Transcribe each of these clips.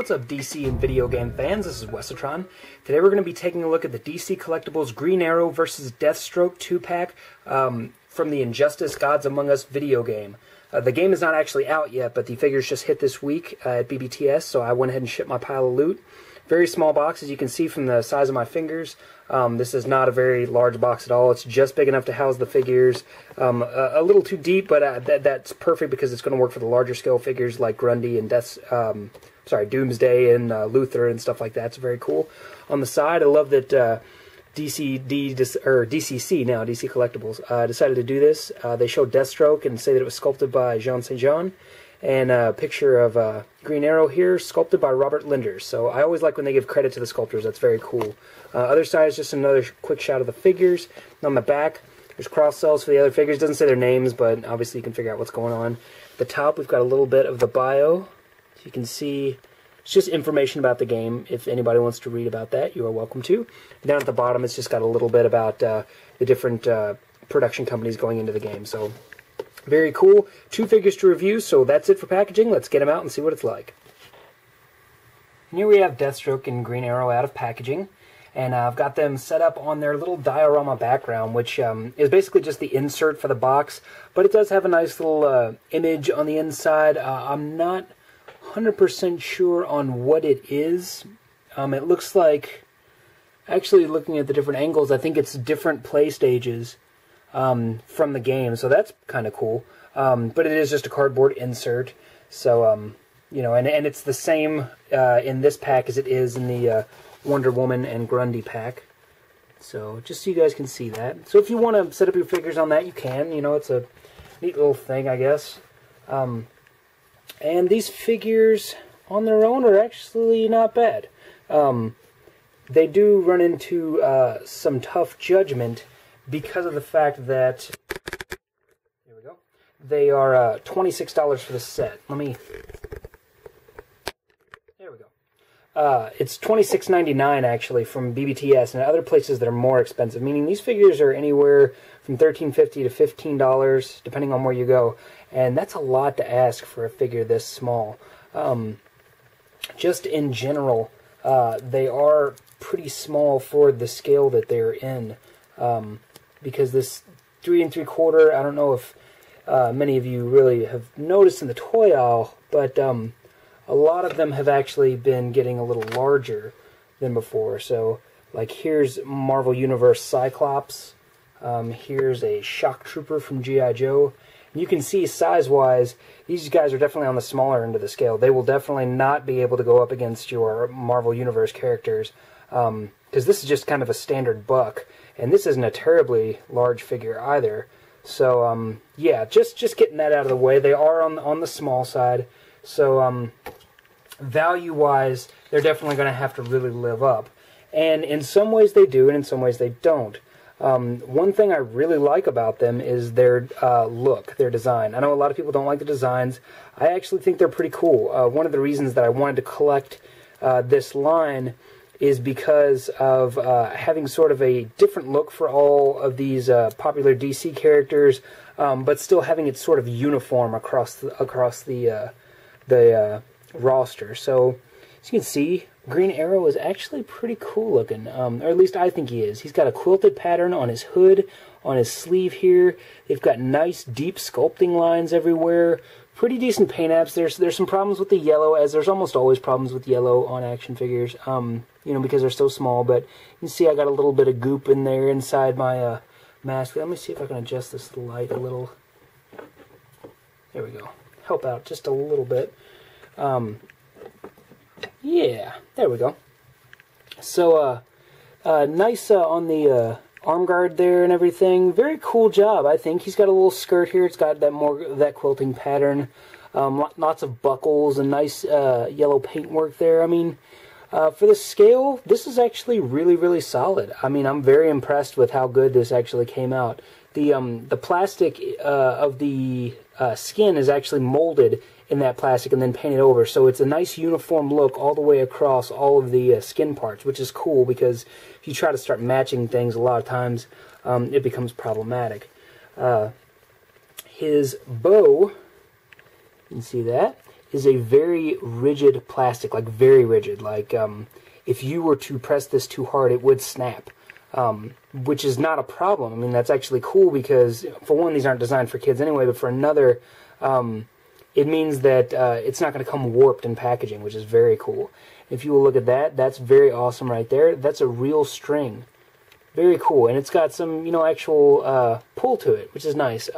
What's up, DC and video game fans? This is Wesatron. Today we're going to be taking a look at the DC Collectibles Green Arrow vs. Deathstroke 2-pack from the Injustice Gods Among Us video game. The game is not actually out yet, but the figures just hit this week at BBTS, so I went ahead and shipped my pile of loot. Very small box, as you can see from the size of my fingers. This is not a very large box at all. It's just big enough to house the figures. A little too deep, but that's perfect because it's going to work for the larger scale figures like Grundy and Doomsday and Luthor and stuff like that. It's very cool. On the side, I love that DCC now, DC Collectibles, decided to do this. They showed Deathstroke and say that it was sculpted by Jean St. Jean. And a picture of Green Arrow here, sculpted by Robert Linders. So I always like when they give credit to the sculptors. That's very cool. Other side is just another quick shot of the figures. And on the back, there's cross cells for the other figures. Doesn't say their names, but obviously you can figure out what's going on. At the top, we've got a little bit of the bio. So you can see it's just information about the game. If anybody wants to read about that, you are welcome to. Down at the bottom, it's just got a little bit about the different production companies going into the game. So very cool. 2 figures to review, so that's it for packaging. Let's get them out and see what it's like. And here we have Deathstroke and Green Arrow out of packaging. And I've got them set up on their little diorama background, which is basically just the insert for the box. But it does have a nice little image on the inside. I'm not 100% sure on what it is. It looks like, actually looking at the different angles, I think it's different play stages from the game, so that's kind of cool. But it is just a cardboard insert, so you know, and it's the same in this pack as it is in the Wonder Woman and Grundy pack. So just so you guys can see that. So if you want to set up your figures on that, you can. You know, it's a neat little thing, I guess. And these figures on their own are actually not bad. They do run into some tough judgment because of the fact that, here we go, they are $26 for the set. There we go. It's $26.99 actually from BBTS, and other places that are more expensive, meaning these figures are anywhere from $13.50 to $15, depending on where you go, and that's a lot to ask for a figure this small. Just in general, they are pretty small for the scale that they're in. Because this 3 3/4, I don't know if many of you really have noticed in the toy aisle, but a lot of them have actually been getting a little larger than before. So, like, here's Marvel Universe Cyclops. Here's a Shock Trooper from G.I. Joe. And you can see size-wise, these guys are definitely on the smaller end of the scale. They will definitely not be able to go up against your Marvel Universe characters, because this is just kind of a standard buck. And this isn't a terribly large figure either. So, yeah, just getting that out of the way. They are on the small side. So, value-wise, they're definitely going to have to really live up. And in some ways they do, and in some ways they don't. One thing I really like about them is their look, their design. I know a lot of people don't like the designs. I actually think they're pretty cool. One of the reasons that I wanted to collect this line is because of having sort of a different look for all of these popular DC characters, but still having it sort of uniform across the roster. So, as you can see, Green Arrow is actually pretty cool looking, or at least I think he is. He's got a quilted pattern on his hood, on his sleeve here. They've got nice deep sculpting lines everywhere. Pretty decent paint apps. There's some problems with the yellow, as there's almost always problems with yellow on action figures, you know, because they're so small. But you can see I got a little bit of goop in there inside my mask. Let me see if I can adjust this light a little. There we go. Help out just a little bit. Yeah, there we go. So, nice on the arm guard there and everything. Very cool job, I think. He's got a little skirt here. It's got that quilting pattern. Lots of buckles and nice yellow paintwork there. I mean, for the scale, this is actually really, really solid. I mean, I'm very impressed with how good this actually came out. The plastic of the skin is actually molded in that plastic and then painted over, so it's a nice uniform look all the way across all of the skin parts, which is cool because if you try to start matching things, a lot of times it becomes problematic. His bow, you can see that, is a very rigid plastic, like very rigid. Like if you were to press this too hard, it would snap, which is not a problem. I mean, that's actually cool because, for one, these aren't designed for kids anyway, but for another, it means that it's not going to come warped in packaging, which is very cool. If you will look at that, that's very awesome right there. That's a real string. Very cool, and it's got some, actual pull to it, which is nice.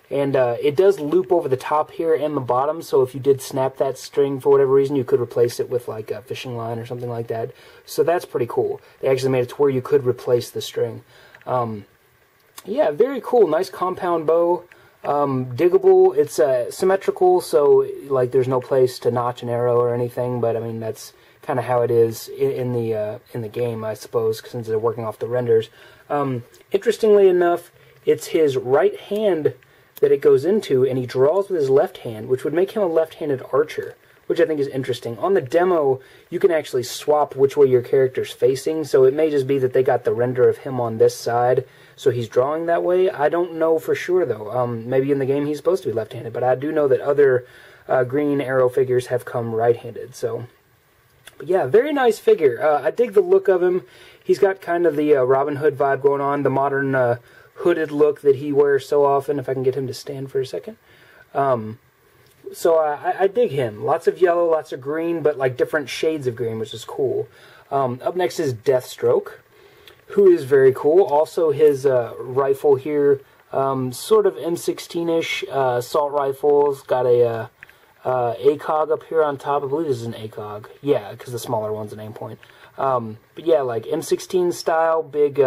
And it does loop over the top here and the bottom, so if you did snap that string for whatever reason, you could replace it with like a fishing line or something like that. So that's pretty cool. They actually made it to where you could replace the string. Yeah, very cool. Nice compound bow. Diggable. It's symmetrical, so like there's no place to notch an arrow or anything, but I mean that's kind of how it is in the game, I suppose, since they're working off the renders. Interestingly enough, it's his right hand that it goes into, and he draws with his left hand, which would make him a left-handed archer, which I think is interesting. On the demo, you can actually swap which way your character's facing, so it may just be that they got the render of him on this side, so he's drawing that way. I don't know for sure, though. Maybe in the game he's supposed to be left-handed, but I do know that other Green Arrow figures have come right-handed, so... But yeah, very nice figure. I dig the look of him. He's got kind of the Robin Hood vibe going on, the modern... hooded look that he wears so often, if I can get him to stand for a second. So I dig him. Lots of yellow, lots of green, but like different shades of green, which is cool. Up next is Deathstroke, who is very cool. Also his rifle here, sort of M16-ish assault rifles. Got a ACOG up here on top. I believe this is an ACOG. Yeah, because the smaller one's an aim point. But yeah, like M16 style, big...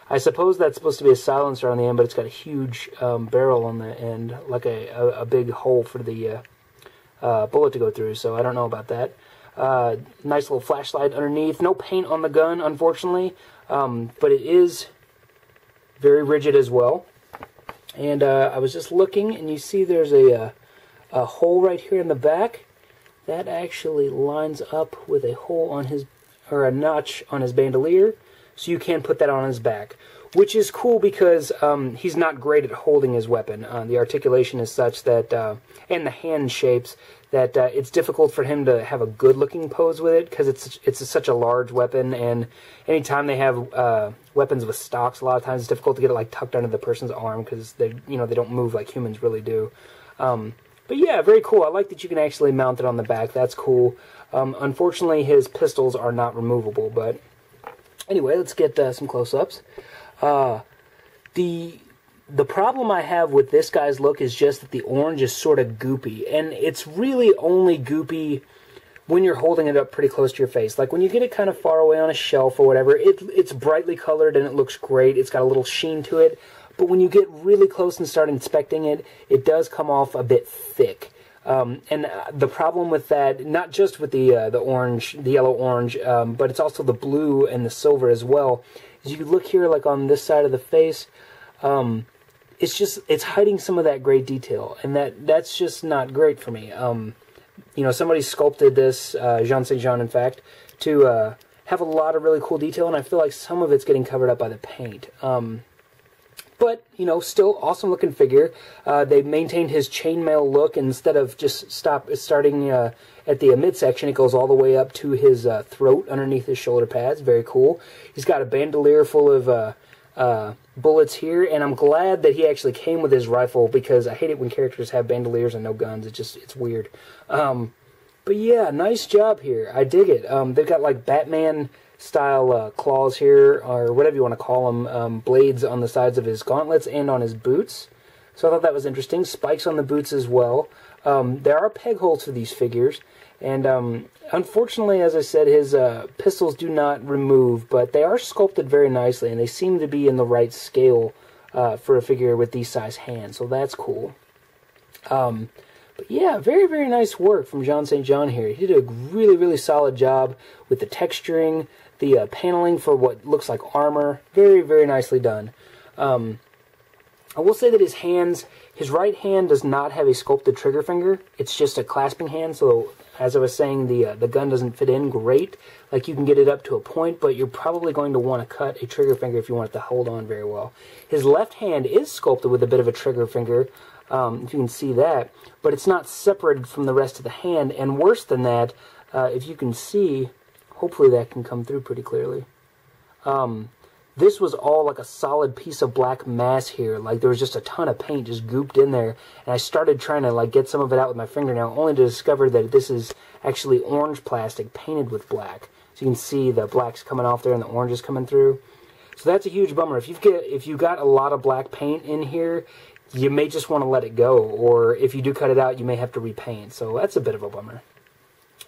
I suppose that's supposed to be a silencer on the end, but it's got a huge barrel on the end, like a big hole for the bullet to go through, so I don't know about that. Nice little flashlight underneath. No paint on the gun, unfortunately, but it is very rigid as well. And I was just looking, and you see there's a hole right here in the back. That actually lines up with a hole on his, or a notch on his bandolier. So you can put that on his back, which is cool because he's not great at holding his weapon. The articulation is such that, and the hand shapes, that it's difficult for him to have a good-looking pose with it because it's such a large weapon. And anytime they have weapons with stocks, a lot of times it's difficult to get it like tucked under the person's arm because they don't move like humans really do. But yeah, very cool. I like that you can actually mount it on the back. That's cool. Unfortunately, his pistols are not removable, but. Anyway, let's get some close-ups. The problem I have with this guy's look is just that the orange is sort of goopy, and it's really only goopy when you're holding it up pretty close to your face. Like when you get it kind of far away on a shelf or whatever, it's brightly colored and it looks great. It's got a little sheen to it, but when you get really close and start inspecting it, it does come off a bit thick. And the problem with that, not just with the yellow-orange, but it's also the blue and the silver as well. As you look here, like on this side of the face, it's hiding some of that gray detail, and that's just not great for me. Somebody sculpted this, Jean St. Jean, in fact, to have a lot of really cool detail, and I feel like some of it's getting covered up by the paint. But, still awesome looking figure. They maintained his chainmail look. Instead of just starting at the midsection, it goes all the way up to his throat underneath his shoulder pads. Very cool. He's got a bandolier full of bullets here, and I'm glad that he actually came with his rifle because I hate it when characters have bandoliers and no guns. It's weird. But yeah, nice job here. I dig it. They've got like Batman style claws here, or whatever you want to call them, blades on the sides of his gauntlets and on his boots. So I thought that was interesting. Spikes on the boots as well. There are peg holes for these figures, and unfortunately, as I said, his pistols do not remove, but they are sculpted very nicely, and they seem to be in the right scale for a figure with these size hands, so that's cool. But yeah, very, very nice work from Jean St. John here. He did a really, really solid job with the texturing, the paneling for what looks like armor. Very, very nicely done. I will say that his right hand does not have a sculpted trigger finger. It's just a clasping hand, so as I was saying, the gun doesn't fit in great. Like, you can get it up to a point, but you're probably going to want to cut a trigger finger if you want it to hold on very well. His left hand is sculpted with a bit of a trigger finger, if you can see that, but it's not separated from the rest of the hand, and worse than that, if you can see, hopefully that can come through pretty clearly. This was all like a solid piece of black mass here, like there was just a ton of paint just gooped in there, and I started trying to like get some of it out with my fingernail, only to discover that this is actually orange plastic painted with black. So you can see the black's coming off there and the orange is coming through. So that's a huge bummer. If you got a lot of black paint in here, you may just want to let it go, or if you do cut it out, you may have to repaint. So that's a bit of a bummer.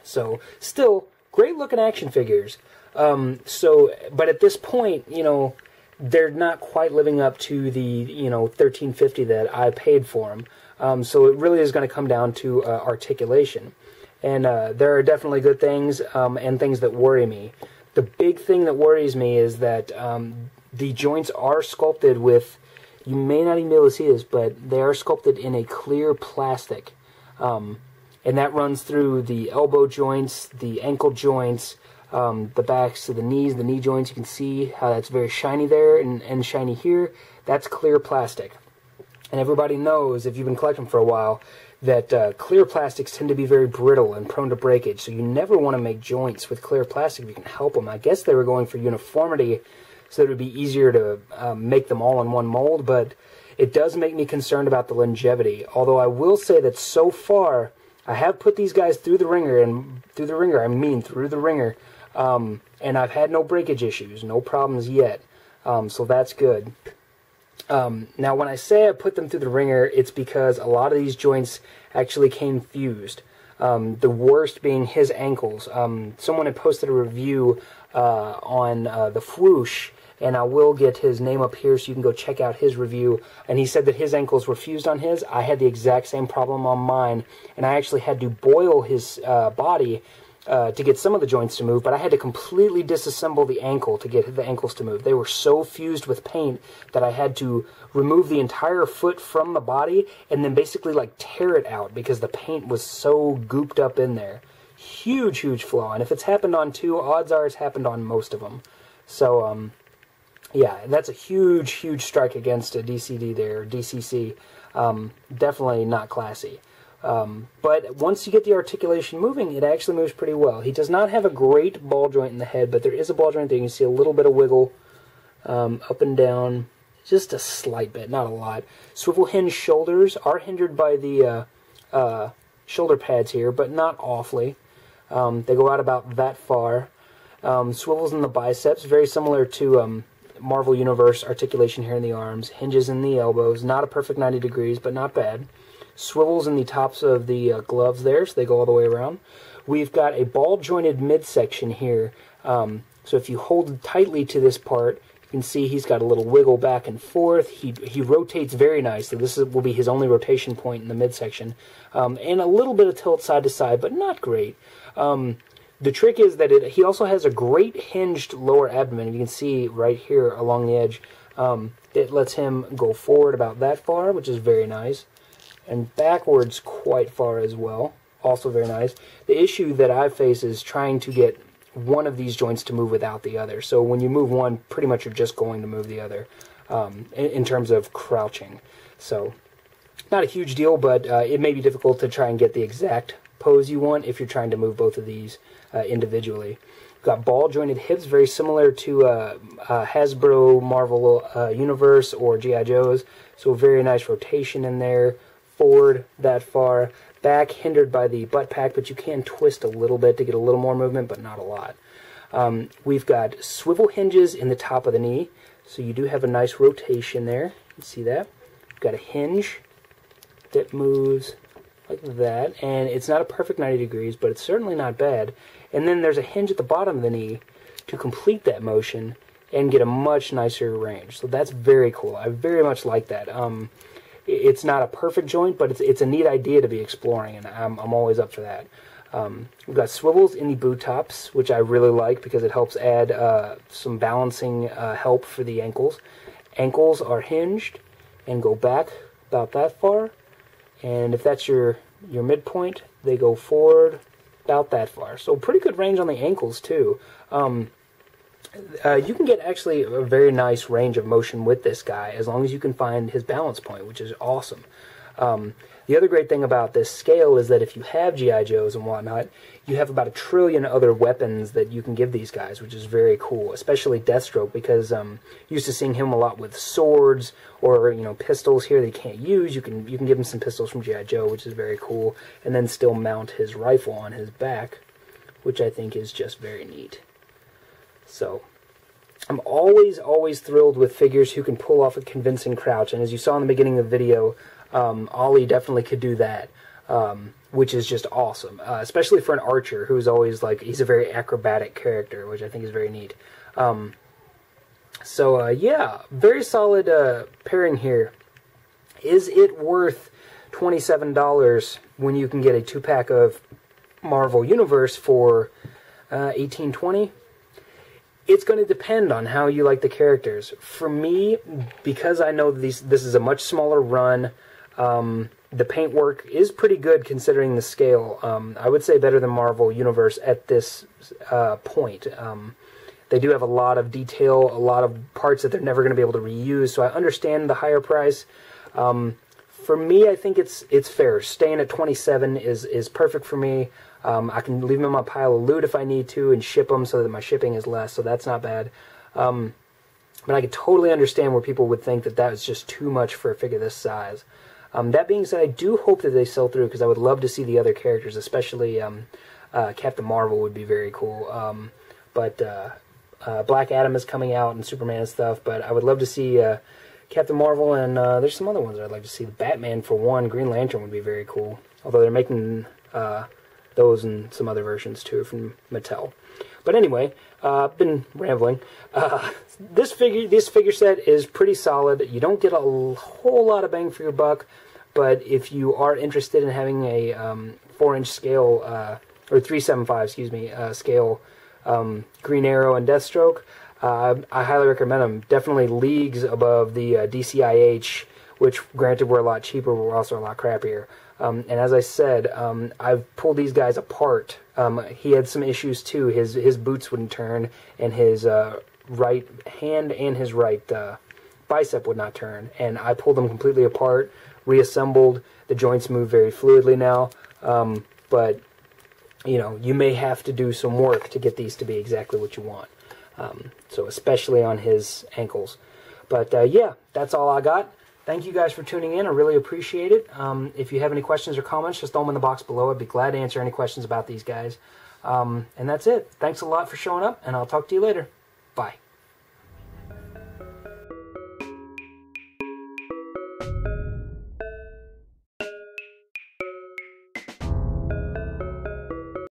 So still, great looking action figures. But at this point, you know, they're not quite living up to the, you know, $13.50 that I paid for them. So it really is going to come down to articulation. And there are definitely good things and things that worry me. The big thing that worries me is that the joints are sculpted with, you may not even be able to see this, but they are sculpted in a clear plastic. And that runs through the elbow joints, the ankle joints, the backs of the knees, the knee joints. You can see how that's very shiny there and shiny here. That's clear plastic. And everybody knows, if you've been collecting for a while, that clear plastics tend to be very brittle and prone to breakage. So you never want to make joints with clear plastic if you can help them. I guess they were going for uniformity so that it would be easier to make them all in one mold, but it does make me concerned about the longevity. Although I will say that so far, I have put these guys through the ringer, and through the ringer, I mean through the ringer, and I've had no breakage issues, no problems yet, so that's good. Now, when I say I put them through the ringer, it's because a lot of these joints actually came fused. The worst being his ankles. Someone had posted a review on the Fwoosh, and I will get his name up here so you can go check out his review. And he said that his ankles were fused on his. I had the exact same problem on mine, and I actually had to boil his body to get some of the joints to move, but I had to completely disassemble the ankle to get the ankles to move. They were so fused with paint that I had to remove the entire foot from the body and then basically like tear it out because the paint was so gooped up in there. Huge, huge flaw. And if it's happened on two, odds are it's happened on most of them. So, yeah, that's a huge, huge strike against a DCD there, DCC. Definitely not classy. But once you get the articulation moving, it actually moves pretty well. He does not have a great ball joint in the head, but there is a ball joint there. You can see a little bit of wiggle up and down, just a slight bit, not a lot. Swivel hinge shoulders are hindered by the shoulder pads here, but not awfully. They go out about that far. Swivels in the biceps, very similar to Marvel Universe articulation here in the arms. Hinges in the elbows, not a perfect 90 degrees, but not bad. Swivels in the tops of the gloves there, so they go all the way around. We've got a ball-jointed midsection here. So if you hold tightly to this part, you can see he's got a little wiggle back and forth. He rotates very nicely. This will be his only rotation point in the midsection. And a little bit of tilt side to side, but not great. The trick is that he also has a great hinged lower abdomen. You can see right here along the edge. It lets him go forward about that far, which is very nice. And backwards quite far as well, also very nice. The issue that I face is trying to get one of these joints to move without the other. So when you move one, pretty much you're just going to move the other in terms of crouching. So not a huge deal, but it may be difficult to try and get the exact pose you want if you're trying to move both of these individually. We've got ball jointed hips, very similar to Hasbro Marvel Universe or G.I. Joe's. So very nice rotation in there. Forward that far, back hindered by the butt pack, but you can twist a little bit to get a little more movement, but not a lot. We've got swivel hinges in the top of the knee, so you do have a nice rotation there. You see that? We've got a hinge that moves like that, and it's not a perfect 90 degrees, but it's certainly not bad. And then there's a hinge at the bottom of the knee to complete that motion and get a much nicer range. So that's very cool. I very much like that. It's not a perfect joint, but it's a neat idea to be exploring, and I'm always up for that. We've got swivels in the boot tops, which I really like because it helps add some balancing help for the ankles. Ankles are hinged and go back about that far, and if that's your midpoint, they go forward about that far. So pretty good range on the ankles too. You can get actually a very nice range of motion with this guy as long as you can find his balance point, which is awesome. The other great thing about this scale is that if you have G.I. Joes and whatnot, you have about 1 trillion other weapons that you can give these guys, which is very cool, especially Deathstroke, because used to seeing him a lot with swords or, you know, pistols here that he can't use. You can give him some pistols from G.I. Joe, which is very cool, and then still mount his rifle on his back, which I think is just very neat. So I'm always thrilled with figures who can pull off a convincing crouch, and as you saw in the beginning of the video, Ollie definitely could do that, which is just awesome, especially for an archer who's always like, he's a very acrobatic character, which I think is very neat. Yeah, very solid pairing here. Is it worth $27 when you can get a 2-pack of Marvel Universe for $18.20? It's going to depend on how you like the characters. For me, because I know this is a much smaller run, the paintwork is pretty good considering the scale. I would say better than Marvel Universe at this point. They do have a lot of detail, a lot of parts that they're never going to be able to reuse, so I understand the higher price. For me, I think it's fair. Staying at $27 is perfect for me. I can leave them in my pile of loot if I need to and ship them so that my shipping is less, so that's not bad. But I could totally understand where people would think that is just too much for a figure this size. That being said, I do hope that they sell through, because I would love to see the other characters, especially Captain Marvel would be very cool. Black Adam is coming out and Superman and stuff, but I would love to see Captain Marvel, and there's some other ones that I'd like to see. Batman, for one. Green Lantern would be very cool, although they're making those and some other versions too from Mattel. But anyway, I've been rambling. This figure set is pretty solid. You don't get a whole lot of bang for your buck, but if you are interested in having a 4-inch scale, or 375, excuse me, scale Green Arrow and Deathstroke, I highly recommend them. Definitely leagues above the DCIH, which granted were a lot cheaper, but were also a lot crappier. And as I said, I've pulled these guys apart. He had some issues too. His boots wouldn't turn, and his right hand and his right bicep would not turn. And I pulled them completely apart, reassembled. The joints move very fluidly now. But you know, you may have to do some work to get these to be exactly what you want. So especially on his ankles. But yeah, that's all I got. Thank you guys for tuning in. I really appreciate it. If you have any questions or comments, just throw them in the box below. I'd be glad to answer any questions about these guys. And that's it. Thanks a lot for showing up, and I'll talk to you later. Bye.